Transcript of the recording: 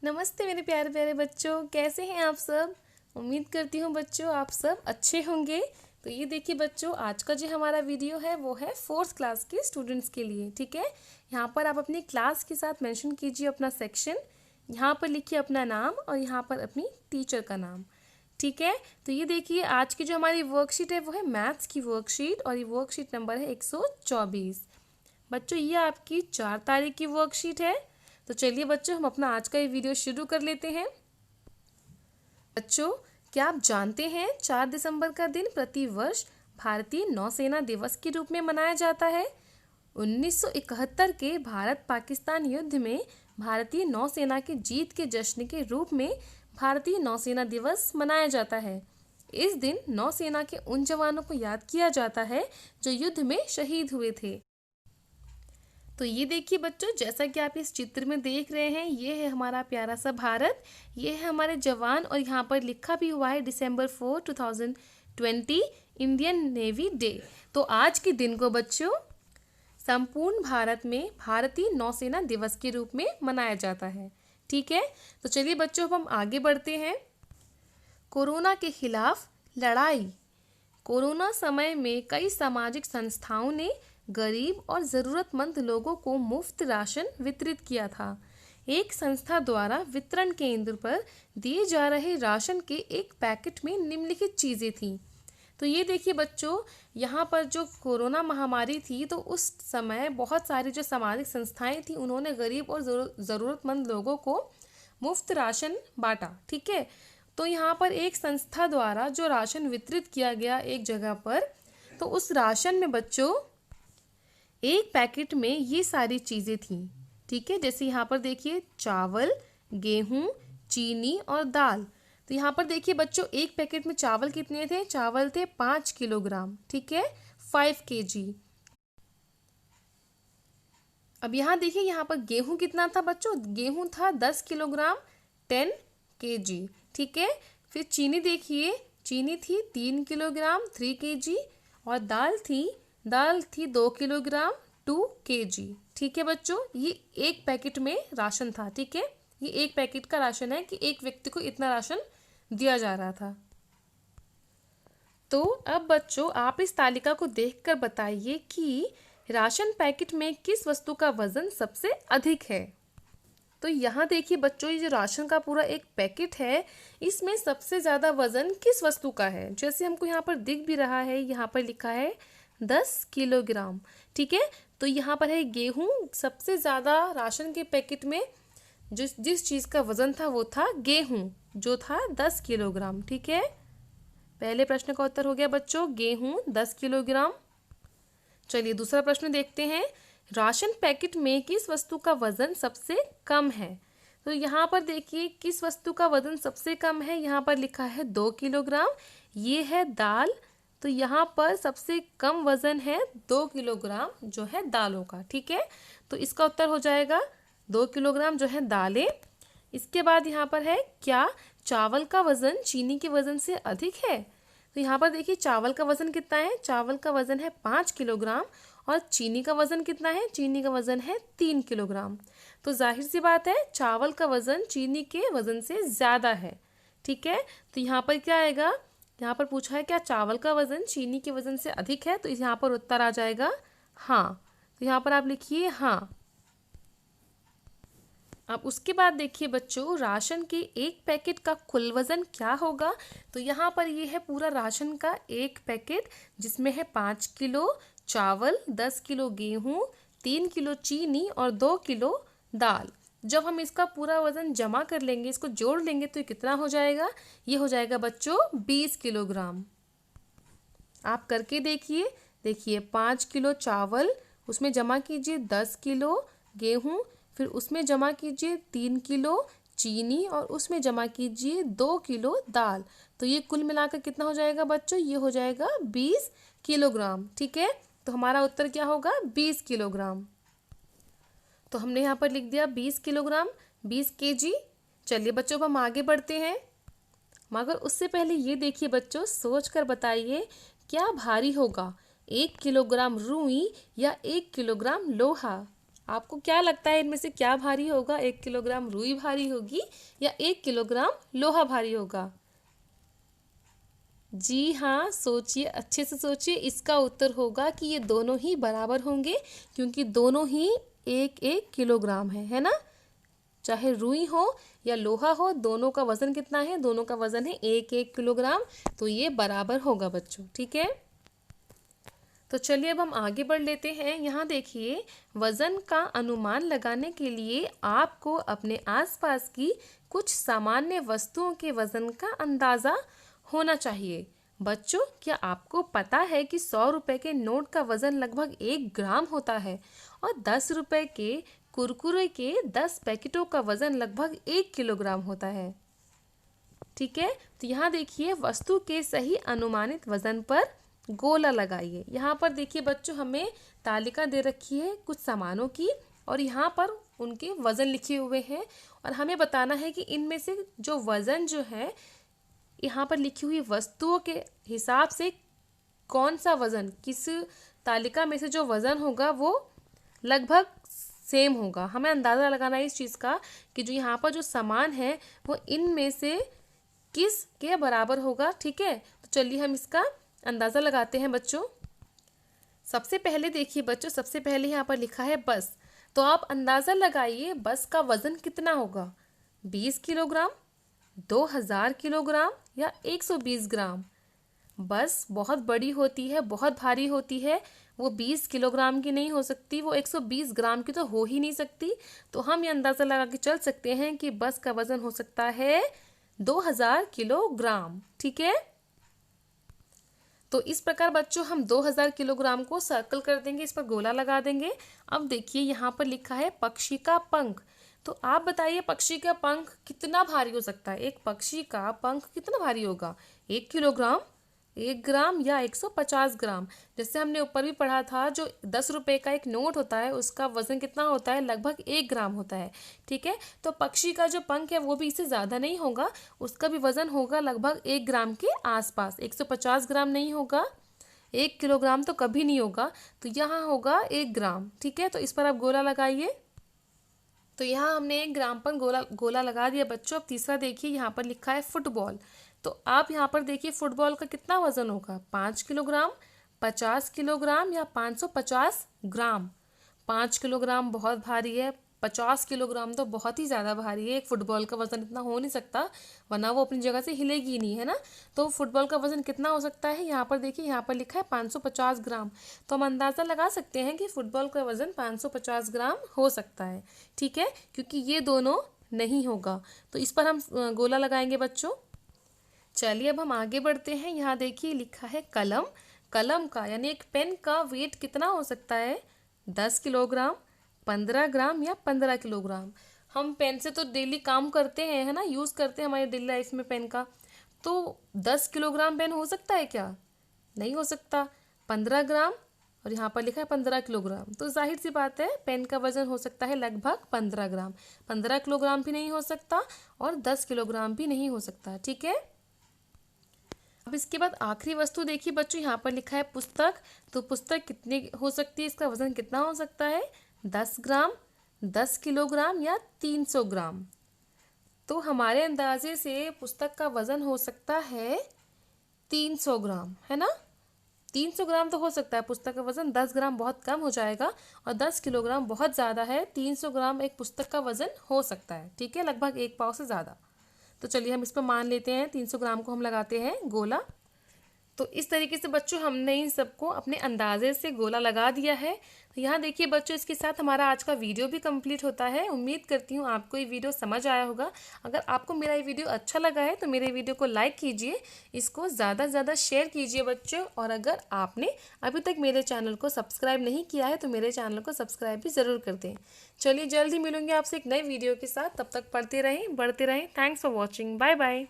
नमस्ते मेरे प्यारे प्यारे बच्चों, कैसे हैं आप सब। उम्मीद करती हूँ बच्चों आप सब अच्छे होंगे। तो ये देखिए बच्चों, आज का जो हमारा वीडियो है वो है 4th क्लास के स्टूडेंट्स के लिए। ठीक है, यहाँ पर आप अपनी क्लास के साथ मेंशन कीजिए अपना सेक्शन, यहाँ पर लिखिए अपना नाम और यहाँ पर अपनी टीचर का नाम। ठीक है, तो ये देखिए आज की जो हमारी वर्कशीट है वो है मैथ्स की वर्कशीट और ये वर्कशीट नंबर है 124। बच्चों ये आपकी 4 तारीख की वर्कशीट है। तो चलिए बच्चों, हम अपना आज का ये वीडियो शुरू कर लेते हैं। बच्चों, क्या आप जानते हैं 4 दिसंबर का दिन प्रतिवर्ष भारतीय नौसेना दिवस के रूप में मनाया जाता है। 1971 के भारत पाकिस्तान युद्ध में भारतीय नौसेना की जीत के जश्न के रूप में भारतीय नौसेना दिवस मनाया जाता है। इस दिन नौसेना के उन जवानों को याद किया जाता है जो युद्ध में शहीद हुए थे। तो ये देखिए बच्चों, जैसा कि आप इस चित्र में देख रहे हैं, ये है हमारा प्यारा सा भारत, ये है हमारे जवान और यहाँ पर लिखा भी हुआ है December 4, 2020 इंडियन नेवी डे। तो आज के दिन को बच्चों संपूर्ण भारत में भारतीय नौसेना दिवस के रूप में मनाया जाता है। ठीक है, तो चलिए बच्चों अब हम आगे बढ़ते हैं। कोरोना के खिलाफ लड़ाई। कोरोना समय में कई सामाजिक संस्थाओं ने गरीब और ज़रूरतमंद लोगों को मुफ्त राशन वितरित किया था। एक संस्था द्वारा वितरण केंद्र पर दिए जा रहे राशन के एक पैकेट में निम्नलिखित चीज़ें थीं। तो ये देखिए बच्चों, यहाँ पर जो कोरोना महामारी थी तो उस समय बहुत सारी जो सामाजिक संस्थाएं थी उन्होंने गरीब और ज़रूरतमंद लोगों को मुफ्त राशन बांटा। ठीक है, तो यहाँ पर एक संस्था द्वारा जो राशन वितरित किया गया एक जगह पर, तो उस राशन में बच्चों एक पैकेट में ये सारी चीज़ें थीं। ठीक है, जैसे यहाँ पर देखिए चावल, गेहूँ, चीनी और दाल। तो यहाँ पर देखिए बच्चों, एक पैकेट में चावल कितने थे? चावल थे 5 किलोग्राम। ठीक है, 5 kg। अब यहाँ देखिए, यहाँ पर गेहूँ कितना था बच्चों? गेहूँ था 10 किलोग्राम, 10 kg। ठीक है, फिर चीनी देखिए, चीनी थी 3 किलोग्राम, 3 kg। और दाल थी 2 किलोग्राम, 2 kg। ठीक है बच्चों, ये एक पैकेट में राशन था। ठीक है, ये एक पैकेट का राशन है कि एक व्यक्ति को इतना राशन दिया जा रहा था। तो अब बच्चों आप इस तालिका को देखकर बताइए कि राशन पैकेट में किस वस्तु का वजन सबसे अधिक है। तो यहाँ देखिए बच्चों, ये जो राशन का पूरा एक पैकेट है, इसमें सबसे ज़्यादा वजन किस वस्तु का है? जैसे हमको यहाँ पर दिख भी रहा है, यहाँ पर लिखा है 10 किलोग्राम। ठीक है, तो यहाँ पर है गेहूँ। सबसे ज़्यादा राशन के पैकेट में जिस चीज़ का वजन था वो था गेहूँ, जो था 10 किलोग्राम। ठीक है, पहले प्रश्न का उत्तर हो गया बच्चों गेहूँ 10 किलोग्राम। चलिए दूसरा प्रश्न देखते हैं। राशन पैकेट में किस वस्तु का वजन सबसे कम है? तो यहाँ पर देखिए किस वस्तु का वजन सबसे कम है, यहाँ पर लिखा है 2 किलोग्राम। ये है दाल, तो यहाँ पर सबसे कम वजन है 2 किलोग्राम जो है दालों का। ठीक है, तो इसका उत्तर हो जाएगा 2 किलोग्राम जो है दालें। इसके बाद यहाँ पर है, क्या चावल का वजन चीनी के वजन से अधिक है? तो यहाँ पर देखिए चावल का वजन कितना है? चावल का वजन है 5 किलोग्राम और चीनी का वजन कितना है? चीनी का वजन है 3 किलोग्राम। तो जाहिर सी बात है चावल का वजन चीनी के वजन से ज़्यादा है। ठीक है, तो यहाँ पर क्या आएगा? यहाँ पर पूछा है क्या चावल का वजन चीनी के वजन से अधिक है, तो यहाँ पर उत्तर आ जाएगा हाँ। तो यहाँ पर आप लिखिए हाँ। अब उसके बाद देखिए बच्चों, राशन के एक पैकेट का कुल वजन क्या होगा? तो यहाँ पर ये है पूरा राशन का एक पैकेट, जिसमें है 5 किलो चावल, 10 किलो गेहूँ, 3 किलो चीनी और 2 किलो दाल। जब हम इसका पूरा वजन जमा कर लेंगे, इसको जोड़ लेंगे, तो ये कितना हो जाएगा? ये हो जाएगा बच्चों 20 किलोग्राम। आप करके देखिए 5 किलो चावल, उसमें जमा कीजिए 10 किलो गेहूँ, फिर उसमें जमा कीजिए 3 किलो चीनी और उसमें जमा कीजिए 2 किलो दाल। तो ये कुल मिलाकर कितना हो जाएगा बच्चों? ये हो जाएगा 20 किलोग्राम। ठीक है, तो हमारा उत्तर क्या होगा? 20 किलोग्राम। तो हमने यहाँ पर लिख दिया 20 किलोग्राम, 20 kg। चलिए बच्चों अब हम आगे बढ़ते हैं, मगर उससे पहले ये देखिए बच्चों, सोच कर बताइए क्या भारी होगा, 1 किलोग्राम रुई या 1 किलोग्राम लोहा? आपको क्या लगता है इनमें से क्या भारी होगा? 1 किलोग्राम रुई भारी होगी या 1 किलोग्राम लोहा भारी होगा? जी हाँ, सोचिए, अच्छे से सोचिए। इसका उत्तर होगा कि ये दोनों ही बराबर होंगे, क्योंकि दोनों ही 1-1 किलोग्राम है ना। चाहे रुई हो या लोहा हो, दोनों का वजन कितना है? दोनों का वजन है 1-1 किलोग्राम। तो ये बराबर होगा बच्चों, ठीक है। तो चलिए अब हम आगे बढ़ लेते हैं। यहाँ देखिए, वजन का अनुमान लगाने के लिए आपको अपने आसपास की कुछ सामान्य वस्तुओं के वजन का अंदाज़ा होना चाहिए। बच्चों, क्या आपको पता है कि 100 रुपए के नोट का वजन लगभग 1 ग्राम होता है और 10 रुपए के कुरकुरे के 10 पैकेटों का वजन लगभग 1 किलोग्राम होता है? ठीक है, तो यहाँ देखिए, वस्तु के सही अनुमानित वजन पर गोला लगाइए। यहाँ पर देखिए बच्चों, हमें तालिका दे रखी है कुछ सामानों की और यहाँ पर उनके वजन लिखे हुए हैं और हमें बताना है कि इनमें से जो वजन जो है, यहाँ पर लिखी हुई वस्तुओं के हिसाब से कौन सा वजन, किस तालिका में से जो वजन होगा वो लगभग सेम होगा। हमें अंदाज़ा लगाना है इस चीज़ का कि जो यहाँ पर जो सामान है वो इनमें से किस के बराबर होगा। ठीक है, तो चलिए हम इसका अंदाज़ा लगाते हैं बच्चों। सबसे पहले देखिए बच्चों, सबसे पहले यहाँ पर लिखा है बस। तो आप अंदाज़ा लगाइए बस का वज़न कितना होगा? 20 किलोग्राम, 2000 किलोग्राम या 120 ग्राम। बस बहुत बड़ी होती है, बहुत भारी होती है, वो 20 किलोग्राम की नहीं हो सकती, वो 120 ग्राम की तो हो ही नहीं सकती। तो हम ये अंदाज़ा लगा के चल सकते हैं कि बस का वज़न हो सकता है 2000 किलोग्राम। ठीक है, तो इस प्रकार बच्चों हम 2000 किलोग्राम को सर्कल कर देंगे, इस पर गोला लगा देंगे। अब देखिए यहाँ पर लिखा है पक्षी का पंख। तो आप बताइए पक्षी का पंख कितना भारी हो सकता है? एक पक्षी का पंख कितना भारी होगा? 1 किलोग्राम, 1 ग्राम या 150 ग्राम? जैसे हमने ऊपर भी पढ़ा था, जो 10 रुपए का एक नोट होता है उसका वजन कितना होता है? लगभग 1 ग्राम होता है। ठीक है, तो पक्षी का जो पंख है वो भी इससे ज़्यादा नहीं होगा, उसका भी वजन होगा लगभग 1 ग्राम के आसपास। 150 ग्राम नहीं होगा, 1 किलोग्राम तो कभी नहीं होगा, तो यहाँ होगा 1 ग्राम। ठीक है, तो इस पर आप गोला लगाइए। तो यहाँ हमने 1 ग्राम पर गोला लगा दिया बच्चों। अब तीसरा देखिए, यहाँ पर लिखा है फुटबॉल। तो आप यहाँ पर देखिए फुटबॉल का कितना वजन होगा? 5 किलोग्राम, 50 किलोग्राम या 550 ग्राम? 5 किलोग्राम बहुत भारी है, 50 किलोग्राम तो बहुत ही ज़्यादा भारी है। एक फुटबॉल का वजन इतना हो नहीं सकता, वरना वो अपनी जगह से हिलेगी ही नहीं, है ना। तो फुटबॉल का वजन कितना हो सकता है? यहाँ पर देखिए, यहाँ पर लिखा है 550 ग्राम। तो हम अंदाज़ा लगा सकते हैं कि फुटबॉल का वजन 550 ग्राम हो सकता है। ठीक है, क्योंकि ये दोनों नहीं होगा। तो इस पर हम गोला लगाएंगे बच्चों। चलिए अब हम आगे बढ़ते हैं। यहाँ देखिए लिखा है कलम। कलम का यानी एक पेन का वेट कितना हो सकता है? 10 किलोग्राम, 15 ग्राम या 15 किलोग्राम? हम पेन से तो डेली काम करते हैं, है ना, यूज़ करते हैं हमारी डेली लाइफ में पेन का। तो 10 किलोग्राम पेन हो सकता है क्या? नहीं हो सकता। 15 ग्राम और यहाँ पर लिखा है 15 किलोग्राम, तो जाहिर सी बात है पेन का वजन हो सकता है लगभग 15 ग्राम। 15 किलोग्राम भी नहीं हो सकता और 10 किलोग्राम भी नहीं हो सकता। ठीक है, अब इसके बाद आखिरी वस्तु देखिए बच्चों, यहाँ पर लिखा है पुस्तक। तो पुस्तक कितनी हो सकती है, इसका वजन कितना हो सकता है? 10 ग्राम, 10 किलोग्राम या 300 ग्राम? तो हमारे अंदाजे से पुस्तक का वजन हो सकता है 300 ग्राम, है ना। 300 ग्राम तो हो सकता है पुस्तक का वजन। 10 ग्राम बहुत कम हो जाएगा और 10 किलोग्राम बहुत ज़्यादा है। 300 ग्राम एक पुस्तक का वजन हो सकता है। ठीक है, लगभग 1 पाव से ज़्यादा। तो चलिए हम इस पर मान लेते हैं 300 ग्राम को हम लगाते हैं गोला। तो इस तरीके से बच्चों हमने इन सबको अपने अंदाजे से गोला लगा दिया है। तो यहाँ देखिए बच्चों, इसके साथ हमारा आज का वीडियो भी कंप्लीट होता है। उम्मीद करती हूँ आपको ये वीडियो समझ आया होगा। अगर आपको मेरा ये वीडियो अच्छा लगा है तो मेरे वीडियो को लाइक कीजिए, इसको ज़्यादा से ज़्यादा शेयर कीजिए बच्चों। और अगर आपने अभी तक मेरे चैनल को सब्सक्राइब नहीं किया है तो मेरे चैनल को सब्सक्राइब भी ज़रूर कर दें। चलिए जल्द ही मिलूंगी आपसे एक नए वीडियो के साथ। तब तक पढ़ते रहें, बढ़ते रहें। Thanks for watching. Bye bye.